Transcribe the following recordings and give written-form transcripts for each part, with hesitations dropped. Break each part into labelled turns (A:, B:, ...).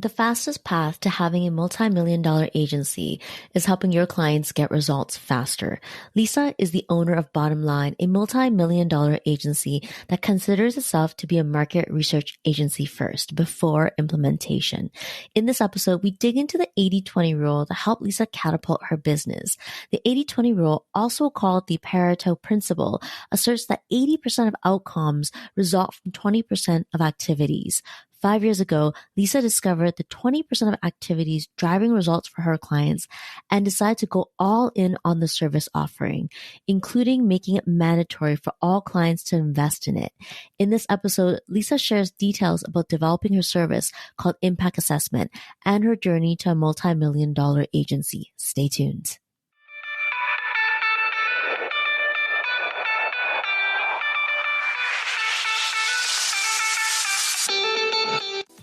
A: The fastest path to having a multi-million-dollar agency is helping your clients get results faster. Lisa is the owner of Bottom Line, a multi-million-dollar agency that considers itself to be a market research agency first, before implementation. In this episode, we dig into the 80-20 rule that helped Lisa catapult her business. The 80-20 rule, also called the Pareto principle, asserts that 80% of outcomes result from 20% of activities. 5 years ago, Lisa discovered the 20% of activities driving results for her clients and decided to go all in on the service offering, including making it mandatory for all clients to invest in it. In this episode, Lisa shares details about developing her service called Impact Assessment and her journey to a multi-million-dollar agency. Stay tuned.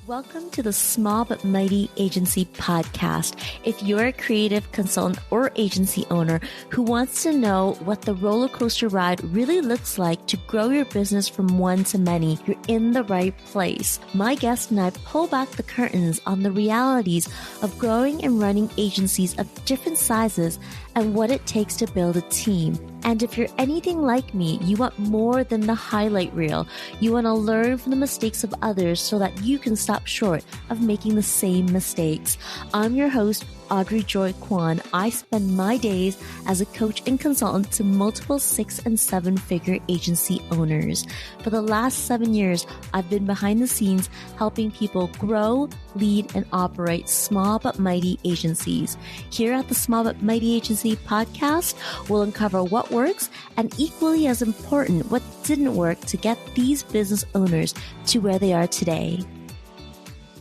A: Welcome to the Small But Mighty Agency podcast. If you're a creative consultant or agency owner who wants to know what the roller coaster ride really looks like to grow your business from one to many, you're in the right place. My guest and I pull back the curtains on the realities of growing and running agencies of different sizes and what it takes to build a team. And if you're anything like me, you want more than the highlight reel. You want to learn from the mistakes of others so that you can stop short of making the same mistakes. I'm your host, Audrey Joy Kwan. I spend my days as a coach and consultant to multiple 6- and 7-figure agency owners. For the last 7 years, I've been behind the scenes helping people grow, lead, and operate small but mighty agencies. Here at the Small But Mighty Agency podcast, we'll uncover what works and, equally as important, what didn't work to get these business owners to where they are today.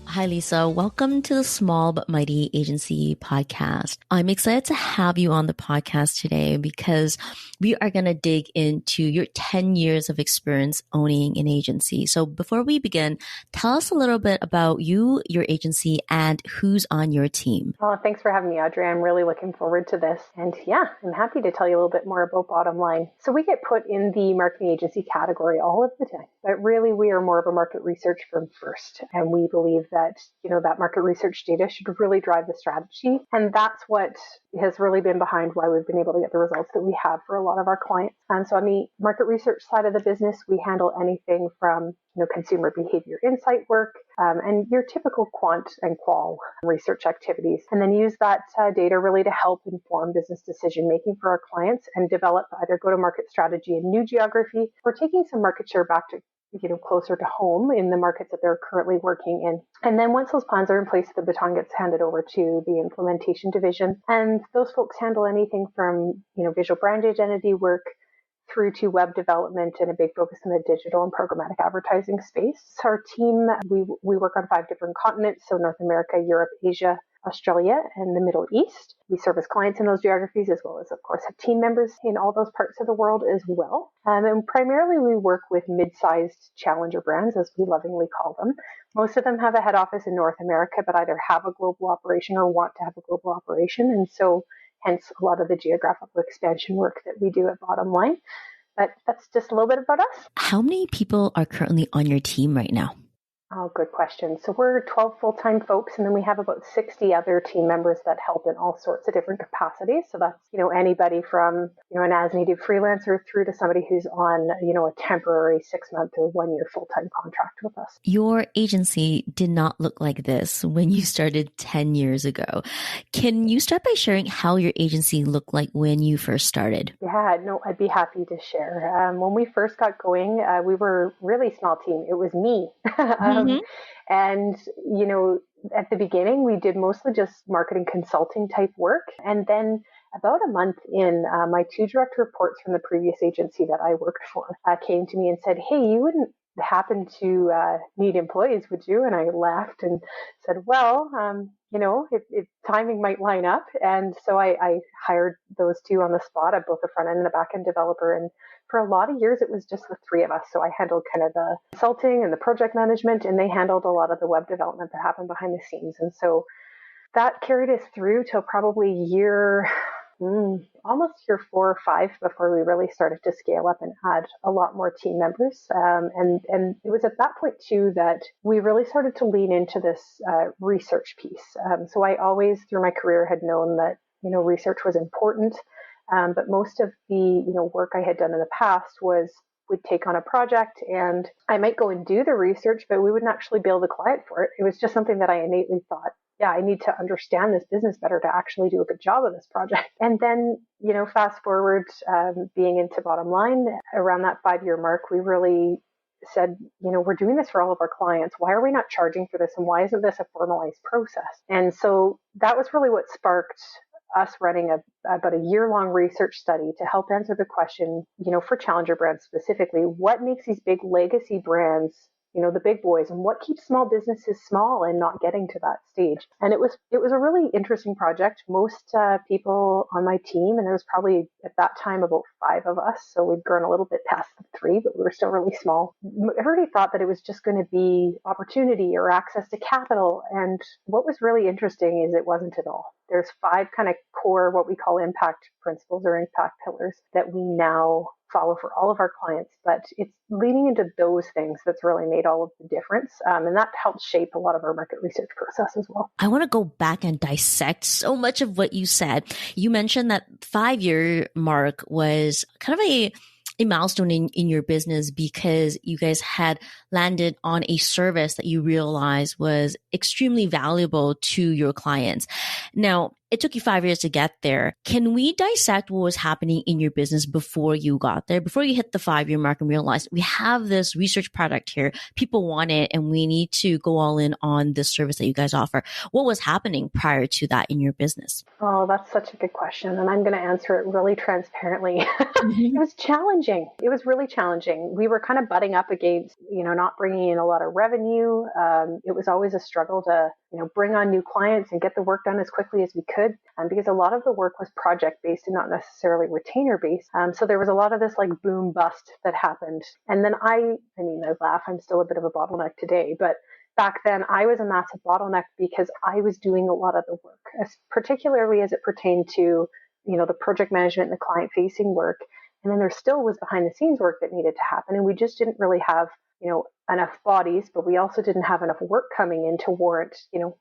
A: Hi, Lisa. Welcome to the Small But Mighty Agency podcast. I'm excited to have you on the podcast today because we are going to dig into your 10 years of experience owning an agency. So before we begin, tell us a little bit about you, your agency, and who's on your team.
B: Oh, thanks for having me, Audrey. I'm really looking forward to this. And yeah, I'm happy to tell you a little bit more about Bottom Line. So we get put in the marketing agency category all of the time, but really we are more of a market research firm first. And we believe that, that market research data should really drive the strategy. And that's what has really been behind why we've been able to get the results that we have for a lot of our clients. And so on the market research side of the business, we handle anything from consumer behavior insight work and your typical quant and qual research activities, and then use that data really to help inform business decision making for our clients and develop either go-to-market strategy in new geography or taking some market share back to closer to home in the markets that they're currently working in. And then once those plans are in place, the baton gets handed over to the implementation division. And those folks handle anything from, visual brand identity work through to web development and a big focus in the digital and programmatic advertising space. So our team, we work on 5 different continents, so North America, Europe, Asia, Australia, and the Middle East. We service clients in those geographies as well as, of course, have team members in all those parts of the world as well. And primarily we work with mid-sized challenger brands, as we lovingly call them. Most of them have a head office in North America, but either have a global operation or want to have a global operation. And so hence a lot of the geographical expansion work that we do at Bottom Line. But that's just a little bit about us.
A: How many people are currently on your team right now?
B: Oh, good question. So we're 12 full-time folks, and then we have about 60 other team members that help in all sorts of different capacities. So that's, anybody from, an as-needed freelancer through to somebody who's on, a temporary 6-month or 1-year full-time contract with us.
A: Your agency did not look like this when you started 10 years ago. Can you start by sharing how your agency looked like when you first started?
B: Yeah, no, I'd be happy to share. When we first got going, we were a really small team. It was me. And, at the beginning, we did mostly just marketing consulting type work. And then about a month in, my 2 direct reports from the previous agency that I worked for came to me and said, hey, you wouldn't happen to need employees, would you? And I laughed and said, well, if timing might line up. And so I hired those 2 on the spot, both a front end and a back end developer. And for a lot of years, it was just the 3 of us. So I handled kind of the consulting and the project management, and they handled a lot of the web development that happened behind the scenes. And so that carried us through till probably year Almost year 4 or 5 before we really started to scale up and add a lot more team members. And it was at that point too that we really started to lean into this research piece. So I always through my career had known that, research was important. But most of the, work I had done in the past was would take on a project and I might go and do the research, but we wouldn't actually bill the client for it. It was just something that I innately thought, yeah, I need to understand this business better to actually do a good job of this project. And then, fast forward, being into bottom line around that 5-year mark, we really said, we're doing this for all of our clients. Why are we not charging for this? And why isn't this a formalized process? And so that was really what sparked us running about a year-long research study to help answer the question, for challenger brands specifically, what makes these big legacy brands, the big boys, and what keeps small businesses small and not getting to that stage? And it was a really interesting project. Most people on my team, and there was probably at that time about 5 of us, so we'd grown a little bit past the 3, but we were still really small. Everybody thought that it was just going to be opportunity or access to capital. And what was really interesting is it wasn't at all. There's 5 kind of core, what we call impact principles or impact pillars that we now follow for all of our clients, but it's leaning into those things that's really made all of the difference. And that helps shape a lot of our market research process as well.
A: I want to go back and dissect so much of what you said. You mentioned that 5-year mark was kind of a milestone in your business because you guys had landed on a service that you realized was extremely valuable to your clients. Now, it took you 5 years to get there. Can we dissect what was happening in your business before you got there, before you hit the 5-year mark and realized we have this research product here, people want it, and we need to go all in on this service that you guys offer? What was happening prior to that in your business?
B: Oh, that's such a good question. And I'm going to answer it really transparently. It was challenging. It was really challenging. We were kind of butting up against, not bringing in a lot of revenue. It was always a struggle to, bring on new clients and get the work done as quickly as we could. Because a lot of the work was project-based and not necessarily retainer-based. So there was a lot of this like boom bust that happened. And then I laugh, I'm still a bit of a bottleneck today, but back then I was a massive bottleneck because I was doing a lot of the work, particularly as it pertained to, the project management and the client-facing work. And then there still was behind the scenes work that needed to happen. And we just didn't really have, enough bodies, but we also didn't have enough work coming in to warrant,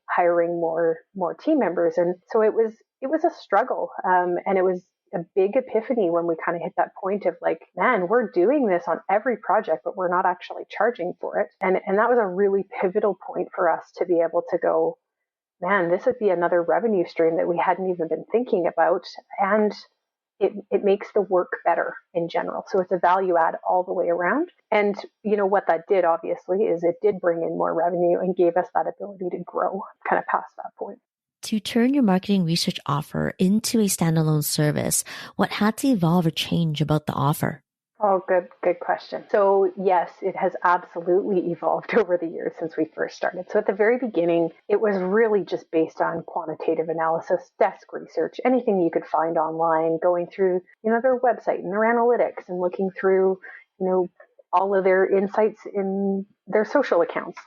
B: hiring more team members. And so it was a struggle. And it was a big epiphany when we kind of hit that point of like, man, we're doing this on every project, but we're not actually charging for it. And that was a really pivotal point for us to be able to go, man, this would be another revenue stream that we hadn't even been thinking about. And it makes the work better in general. So it's a value add all the way around. And what that did, obviously, is it did bring in more revenue and gave us that ability to grow kind of past that point.
A: To turn your marketing research offer into a standalone service, what had to evolve or change about the offer?
B: Oh, good question. So yes, it has absolutely evolved over the years since we first started. So at the very beginning, it was really just based on quantitative analysis, desk research, anything you could find online, going through, their website and their analytics and looking through, all of their insights in their social accounts,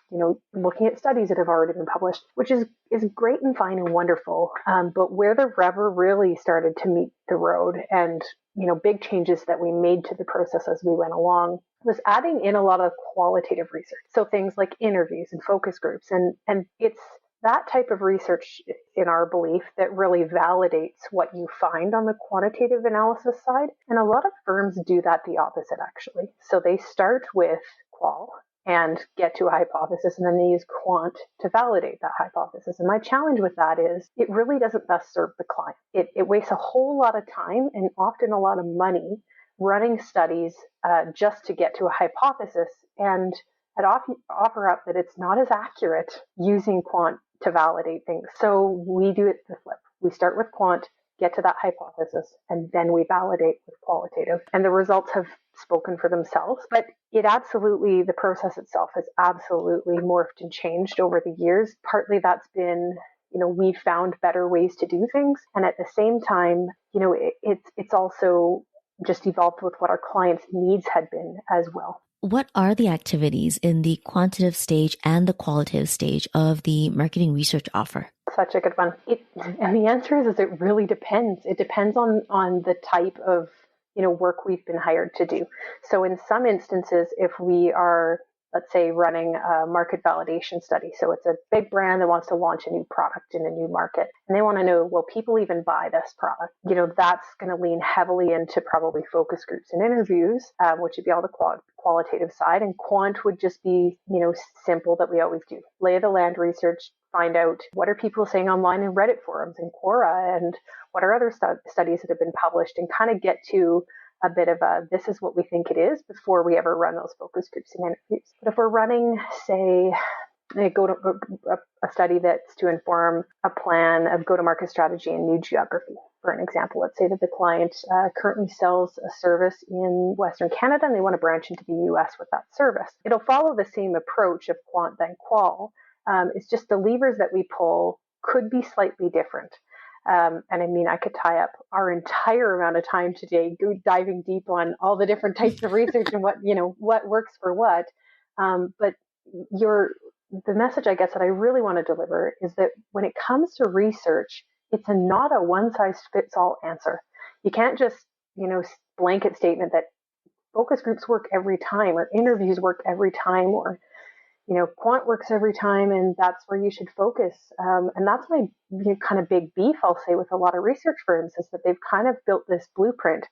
B: looking at studies that have already been published, which is great and fine and wonderful. But where the rubber really started to meet the road and, big changes that we made to the process as we went along was adding in a lot of qualitative research. So things like interviews and focus groups. And it's that type of research, in our belief, that really validates what you find on the quantitative analysis side. And a lot of firms do that the opposite, actually. So they start with qual and get to a hypothesis, and then they use quant to validate that hypothesis. And my challenge with that is it really doesn't best serve the client. It wastes a whole lot of time and often a lot of money running studies just to get to a hypothesis. And I'd offer up that it's not as accurate using quant to validate things. So we do it the flip. We start with quant, get to that hypothesis, and then we validate with qualitative. And the results have spoken for themselves. But the process itself has absolutely morphed and changed over the years. Partly that's been, we've found better ways to do things. And at the same time, it's also just evolved with what our clients' needs had been as well.
A: What are the activities in the quantitative stage and the qualitative stage of the marketing research offer?
B: such a good one. And the answer is it really depends. It depends on the type of work we've been hired to do. So in some instances, if we are, let's say, running a market validation study, so it's a big brand that wants to launch a new product in a new market, and they want to know, will people even buy this product? That's going to lean heavily into probably focus groups and interviews, which would be all the qualitative side, and quant would just be, simple that we always do. Lay of the land research, find out what are people saying online in Reddit forums and Quora, and what are other studies that have been published, and kind of get to a bit of this is what we think it is before we ever run those focus groups and interviews. But if we're running, say, a study that's to inform a plan of go-to-market strategy in new geography, for an example, let's say that the client currently sells a service in Western Canada and they want to branch into the US with that service. It'll follow the same approach of quant than qual. It's just the levers that we pull could be slightly different. And I mean, I could tie up our entire amount of time today diving deep on all the different types of research and what works for what. But the message, I guess, that I really want to deliver is that when it comes to research, it's not a one-size-fits-all answer. You can't just, blanket statement that focus groups work every time or interviews work every time or quant works every time, and that's where you should focus. And that's my kind of big beef, I'll say, with a lot of research firms, is that they've kind of built this blueprint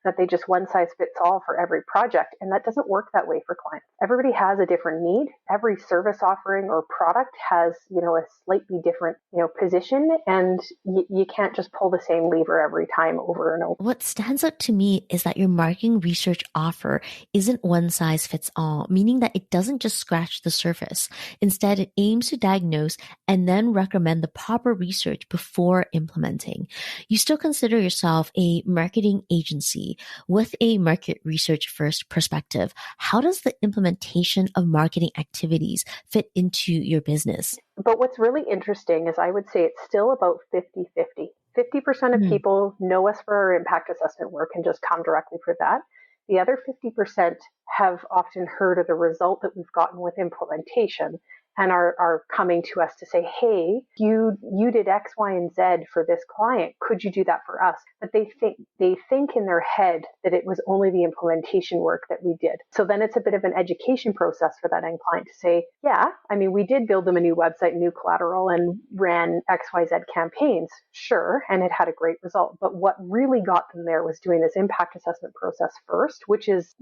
B: that they just one size fits all for every project. And that doesn't work that way for clients. Everybody has a different need. Every service offering or product has, a slightly different, position. And you can't just pull the same lever every time over and over.
A: What stands out to me is that your marketing research offer isn't one size fits all, meaning that it doesn't just scratch the surface. Instead, it aims to diagnose and then recommend the proper research before implementing. You still consider yourself a marketing agency with a market research first perspective. How does the implementation of marketing activities fit into your business?
B: But what's really interesting is I would say it's still about 50-50. 50% of people know us for our impact assessment work and just come directly for that. The other 50% have often heard of the result that we've gotten with implementation and are coming to us to say, hey, you did X, Y, and Z for this client. Could you do that for us? But they think in their head that it was only the implementation work that we did. So then it's a bit of an education process for that end client to say, yeah, I mean, we did build them a new website, new collateral, and ran X, Y, Z campaigns. Sure, and it had a great result. But what really got them there was doing this impact assessment process first, which is,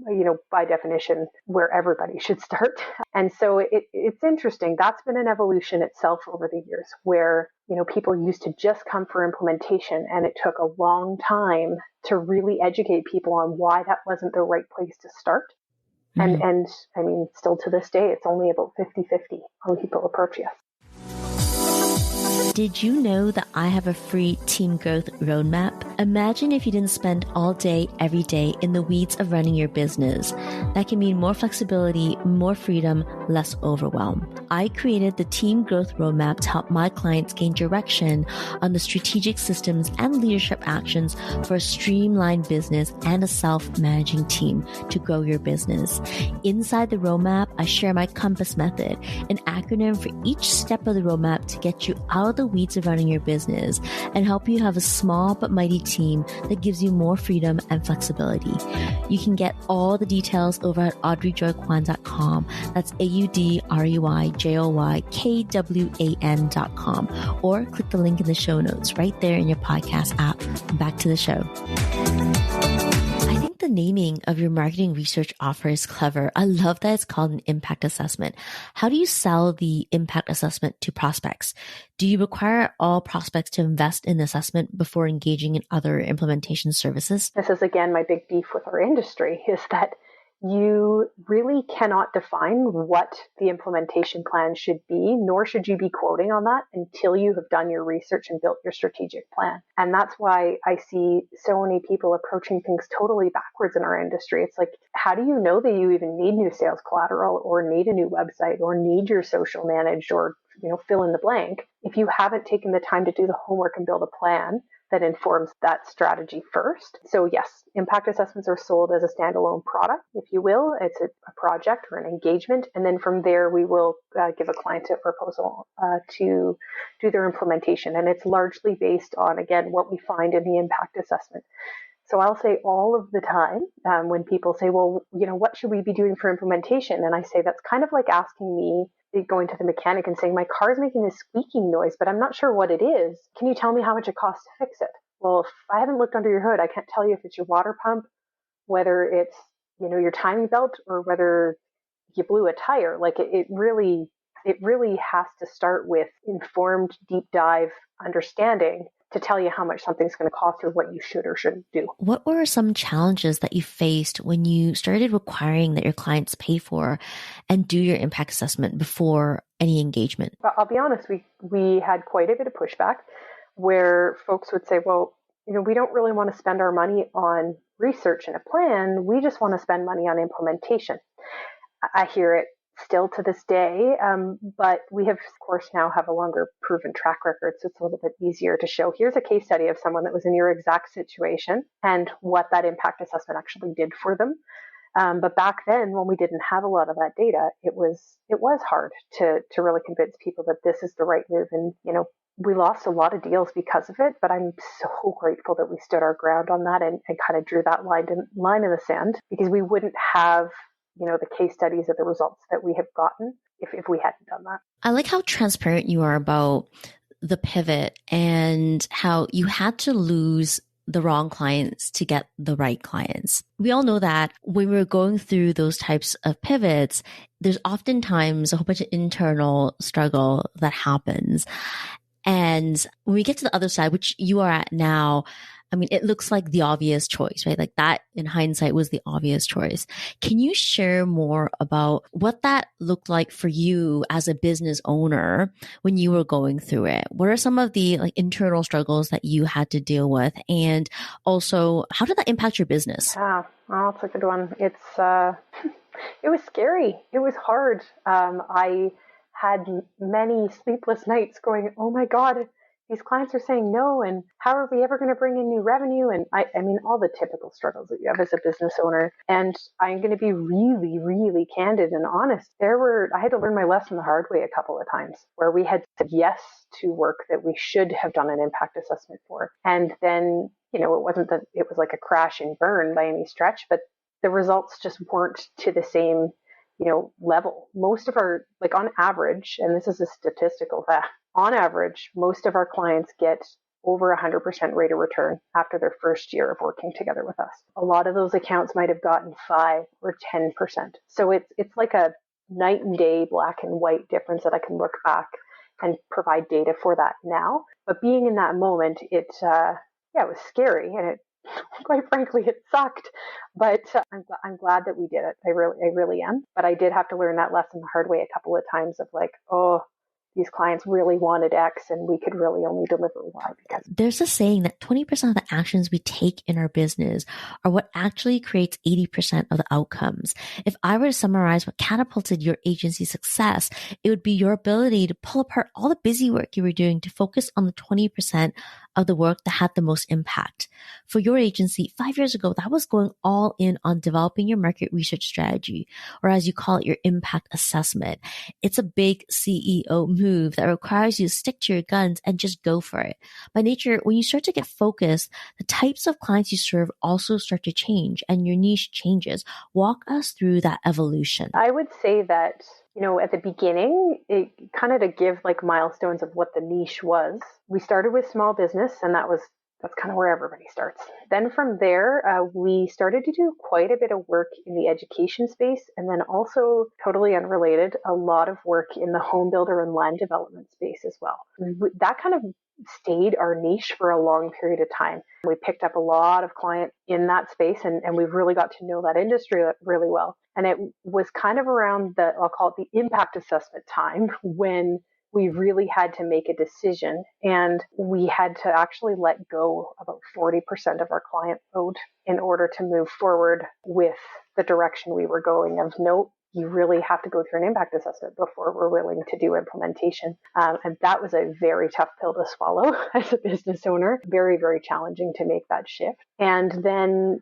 B: by definition, where everybody should start. And so it's interesting. That's been an evolution itself over the years where, people used to just come for implementation, and it took a long time to really educate people on why that wasn't the right place to start. Mm-hmm. And I mean, still to this day, it's only about 50-50 when people approach us.
A: Did you know that I have a free team growth roadmap? Imagine if you didn't spend all day, every day in the weeds of running your business. That can mean more flexibility, more freedom, less overwhelm. I created the team growth roadmap to help my clients gain direction on the strategic systems and leadership actions for a streamlined business and a self-managing team to grow your business. Inside the roadmap, I share my compass method, an acronym for each step of the roadmap to get you out of the weeds of running your business and help you have a small but mighty team that gives you more freedom and flexibility. You can get all the details over at audreyjoykwan.com. That's audreyjoykwan.com, or click the link in the show notes right there in your podcast app. Back to the show. The naming of your marketing research offer is clever. I love that it's called an impact assessment. How do you sell the impact assessment to prospects? Do you require all prospects to invest in the assessment before engaging in other implementation services?
B: This is, again, my big beef with our industry, is that you really cannot define what the implementation plan should be, nor should you be quoting on that until you have done your research and built your strategic plan. And that's why I see so many people approaching things totally backwards in our industry. It's like, how do you know that you even need new sales collateral or need a new website or need your social managed or fill in the blank, if you haven't taken the time to do the homework and build a plan that informs that strategy first. So yes, impact assessments are sold as a standalone product, if you will. It's a project or an engagement. And then from there, we will give a client a proposal to do their implementation. And it's largely based on, again, what we find in the impact assessment. So I'll say all of the time when people say, well, what should we be doing for implementation? And I say, that's kind of like asking me, going to the mechanic and saying, my car's making this squeaking noise, but I'm not sure what it is. Can you tell me how much it costs to fix it? Well, if I haven't looked under your hood, I can't tell you if it's your water pump, whether it's, your timing belt, or whether you blew a tire. Like it really has to start with informed, deep dive understanding to tell you how much something's going to cost or what you should or shouldn't do.
A: What were some challenges that you faced when you started requiring that your clients pay for and do your impact assessment before any engagement?
B: I'll be honest, we had quite a bit of pushback where folks would say, well, we don't really want to spend our money on research and a plan. We just want to spend money on implementation. I hear it still to this day, but we have, of course, now have a longer proven track record, so it's a little bit easier to show. Here's a case study of someone that was in your exact situation and what that impact assessment actually did for them. But back then, when we didn't have a lot of that data, it was hard to really convince people that this is the right move. And we lost a lot of deals because of it, but I'm so grateful that we stood our ground on that and kind of drew that line in the sand, because we wouldn't have the case studies of the results that we have gotten if we hadn't done that.
A: I like how transparent you are about the pivot and how you had to lose the wrong clients to get the right clients. We all know that when we're going through those types of pivots, there's oftentimes a whole bunch of internal struggle that happens. And when we get to the other side, which you are at now, I mean, it looks like the obvious choice, right? Like that in hindsight was the obvious choice. Can you share more about what that looked like for you as a business owner when you were going through it? What are some of the internal struggles that you had to deal with? And also, how did that impact your business?
B: Well, that's a good one. It was scary. It was hard. I had many sleepless nights going, oh my God, these clients are saying no, and how are we ever going to bring in new revenue? And I mean, all the typical struggles that you have as a business owner. And I'm going to be really, really candid and honest. I had to learn my lesson the hard way a couple of times, where we had said yes to work that we should have done an impact assessment for. And then, it wasn't that it was like a crash and burn by any stretch, but the results just weren't to the same level. Most of our, on average, and this is a statistical fact, on average, most of our clients get over 100% rate of return after their first year of working together with us. A lot of those accounts might have gotten 5 or 10%. So it's like a night and day, black and white difference that I can look back and provide data for that now. But being in that moment, it was scary, and it quite frankly, it sucked, but I'm glad that we did it. I really am. But I did have to learn that lesson the hard way a couple of times of these clients really wanted X and we could really only deliver Y. Because
A: there's a saying that 20% of the actions we take in our business are what actually creates 80% of the outcomes. If I were to summarize what catapulted your agency's success, it would be your ability to pull apart all the busy work you were doing to focus on the 20% of the work that had the most impact. For your agency, 5 years ago, that was going all in on developing your market research strategy, or as you call it, your impact assessment. It's a big CEO move that requires you to stick to your guns and just go for it. By nature, when you start to get focused, the types of clients you serve also start to change and your niche changes. Walk us through that evolution.
B: I would say that at the beginning, it kind of to give milestones of what the niche was. We started with small business, and that's kind of where everybody starts. Then from there, we started to do quite a bit of work in the education space, and then also totally unrelated, a lot of work in the home builder and land development space as well. That kind of stayed our niche for a long period of time. We picked up a lot of clients in that space, and we've really got to know that industry really well. And it was kind of around I'll call it the impact assessment time, when we really had to make a decision, and we had to actually let go about 40% of our client load in order to move forward with the direction we were going of, no, you really have to go through an impact assessment before we're willing to do implementation. And that was a very tough pill to swallow as a business owner. Very, very challenging to make that shift. And then,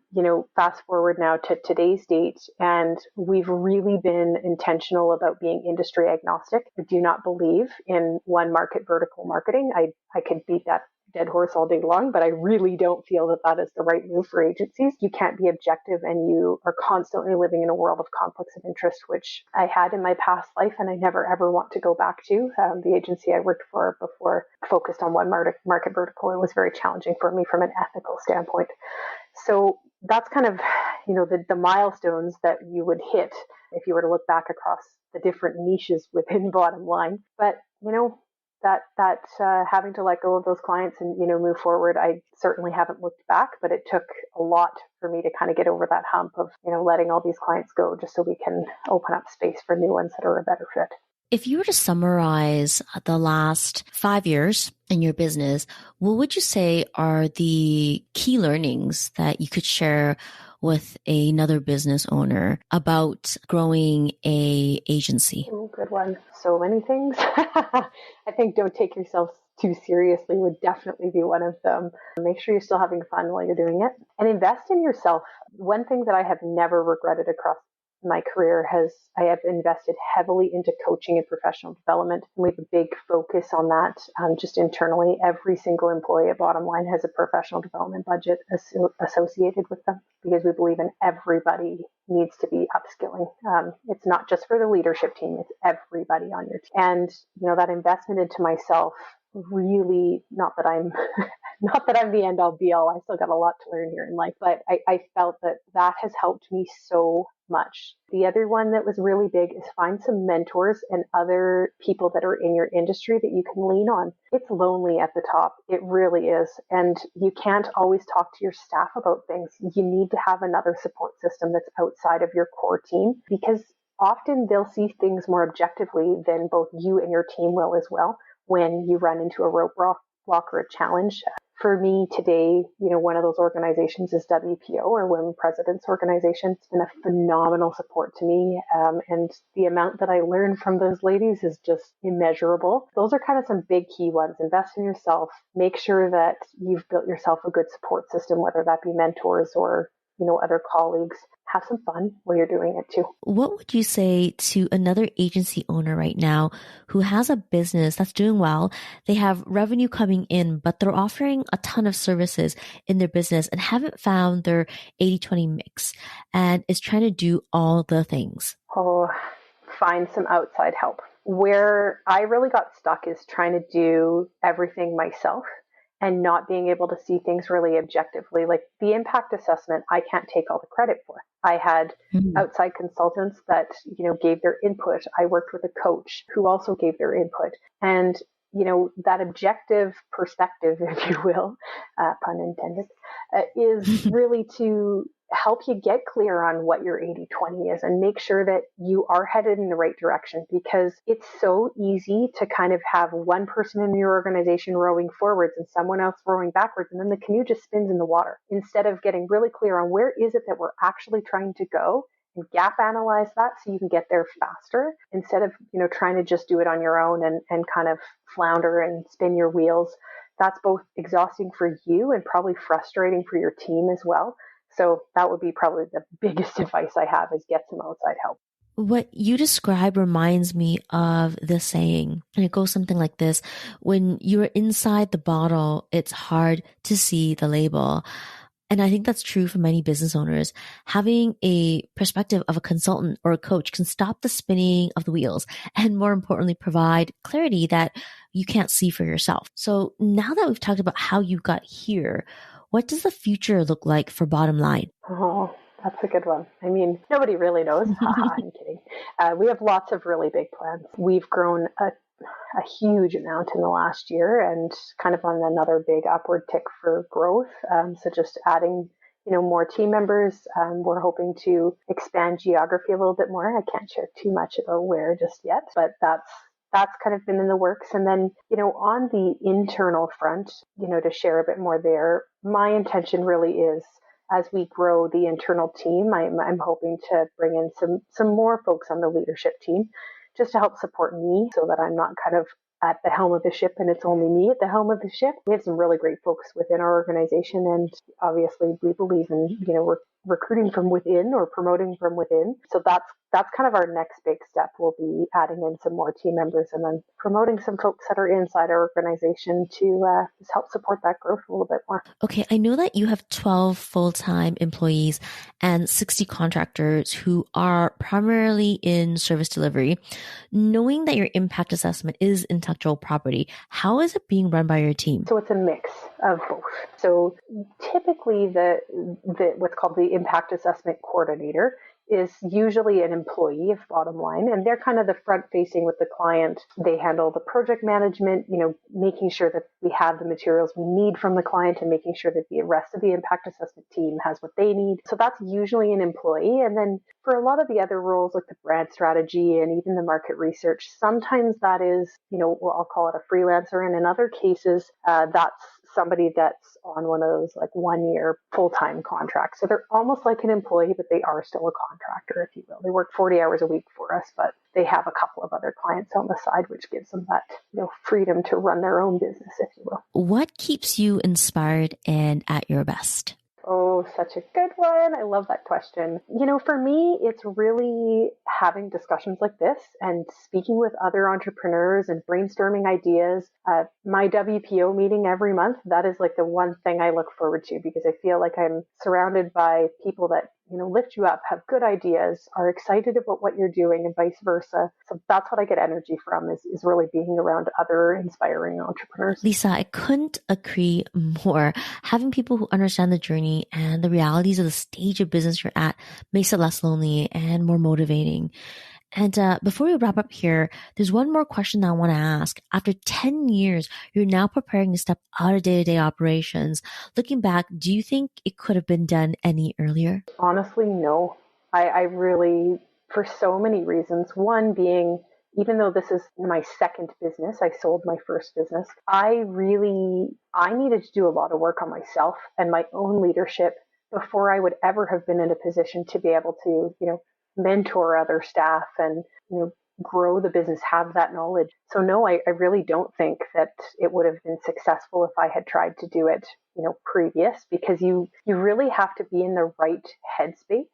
B: fast forward now to today's date, and we've really been intentional about being industry agnostic. I do not believe in one market vertical marketing. I could beat that dead horse all day long, but I really don't feel that that is the right move for agencies. You can't be objective, and you are constantly living in a world of conflicts of interest, which I had in my past life, and I never ever want to go back to. The agency I worked for before focused on one market vertical. It was very challenging for me from an ethical standpoint. So that's kind of, the milestones that you would hit if you were to look back across the different niches within bottom line. But, that having to let go of those clients and, move forward, I certainly haven't looked back, but it took a lot for me to kind of get over that hump of, letting all these clients go just so we can open up space for new ones that are a better fit.
A: If you were to summarize the last 5 years in your business, what would you say are the key learnings that you could share with another business owner about growing a agency?
B: Oh, good one. So many things. I think don't take yourself too seriously would definitely be one of them. Make sure you're still having fun while you're doing it, and invest in yourself. One thing that I have never regretted across my career I have invested heavily into coaching and professional development. We have a big focus on that just internally. Every single employee at Bottom Line has a professional development budget associated with them because we believe in everybody needs to be upskilling. It's not just for the leadership team, it's everybody on your team. And, that investment into myself really, not that I'm the end all be all. I still got a lot to learn here in life, but I felt that has helped me so much. The other one that was really big is find some mentors and other people that are in your industry that you can lean on. It's lonely at the top. It really is. And you can't always talk to your staff about things. You need to have another support system that's outside of your core team, because often they'll see things more objectively than both you and your team will as well when you run into a roadblock or a challenge. For me today, one of those organizations is WPO, or Women Presidents Organization. It's been a phenomenal support to me. And the amount that I learned from those ladies is just immeasurable. Those are kind of some big key ones. Invest in yourself. Make sure that you've built yourself a good support system, whether that be mentors or, other colleagues. Have some fun while you're doing it too.
A: What would you say to another agency owner right now who has a business that's doing well? They have revenue coming in, but they're offering a ton of services in their business and haven't found their 80-20 mix and is trying to do all the things.
B: Oh, find some outside help. Where I really got stuck is trying to do everything myself and not being able to see things really objectively. Like the impact assessment, I can't take all the credit for. I had outside consultants that, gave their input. I worked with a coach who also gave their input. And, that objective perspective, if you will, pun intended, is really to help you get clear on what your 80-20 is and make sure that you are headed in the right direction, because it's so easy to kind of have one person in your organization rowing forwards and someone else rowing backwards, and then the canoe just spins in the water, instead of getting really clear on where is it that we're actually trying to go and gap analyze that so you can get there faster, instead of, trying to just do it on your own and kind of flounder and spin your wheels. That's both exhausting for you and probably frustrating for your team as well. So that would be probably the biggest advice I have, is get some outside help.
A: What you describe reminds me of the saying, and it goes something like this: when you're inside the bottle, it's hard to see the label. And I think that's true for many business owners. Having a perspective of a consultant or a coach can stop the spinning of the wheels and, more importantly, provide clarity that you can't see for yourself. So now that we've talked about how you got here, what does the future look like for Bottom Line?
B: Oh, that's a good one. I mean, nobody really knows. I'm kidding. We have lots of really big plans. We've grown a huge amount in the last year and kind of on another big upward tick for growth. So just adding, more team members. We're hoping to expand geography a little bit more. I can't share too much about where just yet, but that's kind of been in the works. And then, on the internal front, to share a bit more there, my intention really is as we grow the internal team, I'm hoping to bring in some more folks on the leadership team just to help support me so that I'm not kind of at the helm of the ship and it's only me at the helm of the ship. We have some really great folks within our organization, and obviously we believe in, we're recruiting from within or promoting from within. So that's kind of our next big step. We'll be adding in some more team members and then promoting some folks that are inside our organization to just help support that growth a little bit more.
A: Okay, I know that you have 12 full-time employees and 60 contractors who are primarily in service delivery. Knowing that your impact assessment is intellectual property, how is it being run by your team?
B: So it's a mix of both. So typically the what's called the impact assessment coordinator is usually an employee of Bottom Line, and they're kind of the front facing with the client. They handle the project management, making sure that we have the materials we need from the client and making sure that the rest of the impact assessment team has what they need. So that's usually an employee. And then for a lot of the other roles like the brand strategy and even the market research, sometimes that is, I'll call it a freelancer. And in other cases, that's somebody that's on one of those like 1 year full-time contracts. So they're almost like an employee, but they are still a contractor, if you will. They work 40 hours a week for us, but they have a couple of other clients on the side, which gives them that, freedom to run their own business, if you will.
A: What keeps you inspired and at your best?
B: Oh, such a good one. I love that question. For me, it's really having discussions like this and speaking with other entrepreneurs and brainstorming ideas. My WPO meeting every month, that is like the one thing I look forward to because I feel like I'm surrounded by people that, lift you up, have good ideas, are excited about what you're doing and vice versa. So that's what I get energy from is really being around other inspiring entrepreneurs.
A: Lisa, I couldn't agree more. Having people who understand the journey and the realities of the stage of business you're at makes it less lonely and more motivating. And before we wrap up here, there's one more question that I want to ask. After 10 years, you're now preparing to step out of day-to-day operations. Looking back, do you think it could have been done any earlier?
B: Honestly, no. I really, for so many reasons, one being, even though this is my second business, I sold my first business, I needed to do a lot of work on myself and my own leadership before I would ever have been in a position to be able to, mentor other staff and, grow the business, have that knowledge. So no, I really don't think that it would have been successful if I had tried to do it, previous, because you really have to be in the right headspace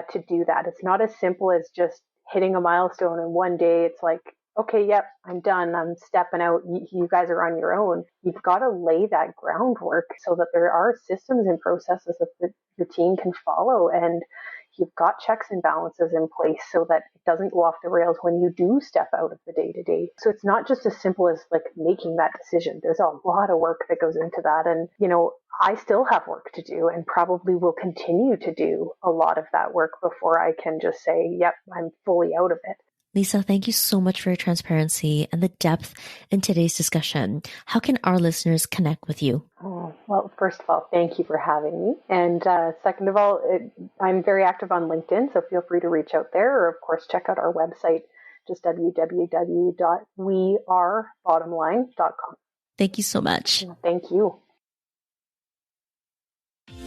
B: to do that. It's not as simple as just hitting a milestone and one day it's like, okay, yep, I'm done. I'm stepping out. You guys are on your own. You've got to lay that groundwork so that there are systems and processes that the team can follow, and you've got checks and balances in place so that it doesn't go off the rails when you do step out of the day-to-day. So it's not just as simple as like making that decision. There's a lot of work that goes into that. And, I still have work to do and probably will continue to do a lot of that work before I can just say, yep, I'm fully out of it.
A: Lisa, thank you so much for your transparency and the depth in today's discussion. How can our listeners connect with you?
B: Oh, well, first of all, thank you for having me. And second of all, I'm very active on LinkedIn, so feel free to reach out there or, of course, check out our website, just www.wearebottomline.com.
A: Thank you so much.
B: Thank you.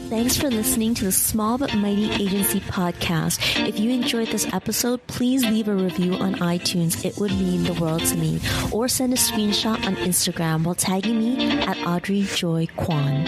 A: Thanks for listening to the Small But Mighty Agency podcast. If you enjoyed this episode, please leave a review on iTunes. It would mean the world to me. Or send a screenshot on Instagram while tagging me at Audrey Joy Kwan.